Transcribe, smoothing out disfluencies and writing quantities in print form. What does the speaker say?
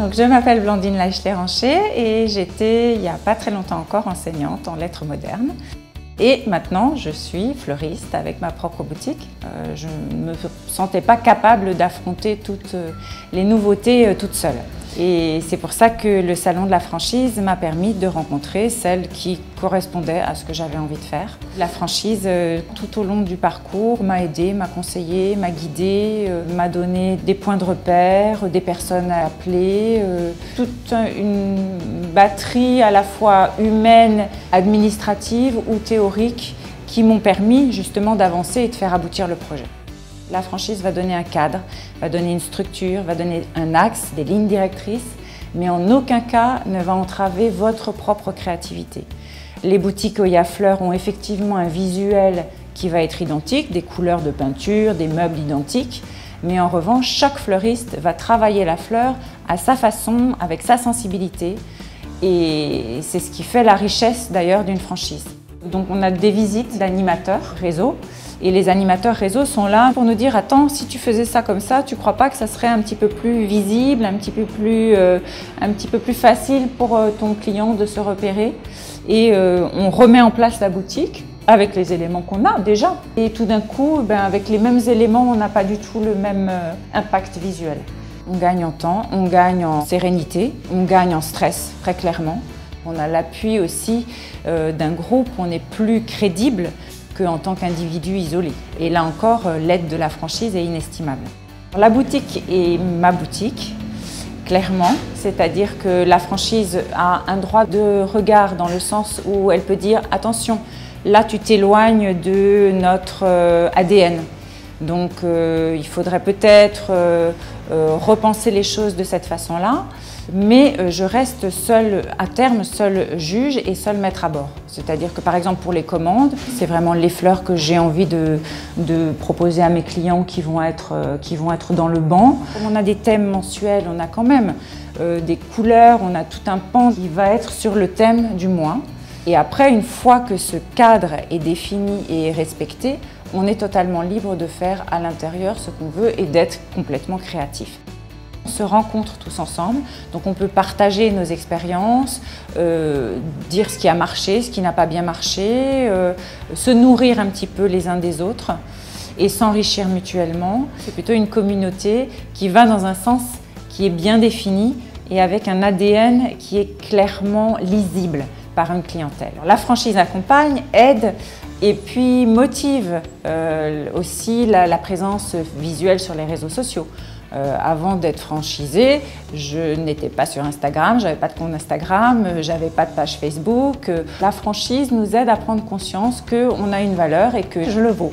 Donc, je m'appelle Blandine Laichler-Hancher et j'étais, il n'y a pas très longtemps encore, enseignante en lettres modernes. Et maintenant, je suis fleuriste avec ma propre boutique. Je ne me sentais pas capable d'affronter toutes les nouveautés toute seule. Et c'est pour ça que le salon de la franchise m'a permis de rencontrer celles qui correspondaient à ce que j'avais envie de faire. La franchise, tout au long du parcours, m'a aidée, m'a conseillée, m'a guidée, m'a donné des points de repère, des personnes à appeler, toute une batterie à la fois humaine, administrative ou théorique qui m'ont permis justement d'avancer et de faire aboutir le projet. La franchise va donner un cadre, va donner une structure, va donner un axe, des lignes directrices, mais en aucun cas ne va entraver votre propre créativité. Les boutiques Oya Fleurs ont effectivement un visuel qui va être identique, des couleurs de peinture, des meubles identiques, mais en revanche, chaque fleuriste va travailler la fleur à sa façon, avec sa sensibilité, et c'est ce qui fait la richesse d'ailleurs d'une franchise. Donc on a des visites d'animateurs réseau. Et les animateurs réseau sont là pour nous dire « Attends, si tu faisais ça comme ça, tu crois pas que ça serait un petit peu plus visible, un petit peu plus facile pour ton client de se repérer ?» Et on remet en place la boutique avec les éléments qu'on a déjà. Et tout d'un coup, avec les mêmes éléments, on n'a pas du tout le même impact visuel. On gagne en temps, on gagne en sérénité, on gagne en stress, très clairement. On a l'appui aussi d'un groupe, on est plus crédible qu'en tant qu'individu isolé. Et là encore, l'aide de la franchise est inestimable. La boutique est ma boutique, clairement, c'est-à-dire que la franchise a un droit de regard dans le sens où elle peut dire « Attention, là tu t'éloignes de notre ADN, donc il faudrait peut-être repenser les choses de cette façon-là. » Mais je reste seule, à terme, seule juge et seule maître à bord. C'est-à-dire que par exemple pour les commandes, c'est vraiment les fleurs que j'ai envie de proposer à mes clients qui vont être dans le banc. Comme on a des thèmes mensuels, on a quand même des couleurs, on a tout un pan qui va être sur le thème du mois. Et après, une fois que ce cadre est défini et respecté, on est totalement libre de faire à l'intérieur ce qu'on veut et d'être complètement créatif. On se rencontre tous ensemble, donc on peut partager nos expériences, dire ce qui a marché, ce qui n'a pas bien marché, se nourrir un petit peu les uns des autres et s'enrichir mutuellement. C'est plutôt une communauté qui va dans un sens qui est bien défini et avec un ADN qui est clairement lisible par une clientèle. La franchise accompagne, aide et puis motive aussi la présence visuelle sur les réseaux sociaux. Avant d'être franchisée, je n'étais pas sur Instagram, j'avais pas de compte Instagram, j'avais pas de page Facebook. La franchise nous aide à prendre conscience qu'on a une valeur et que je le vaux.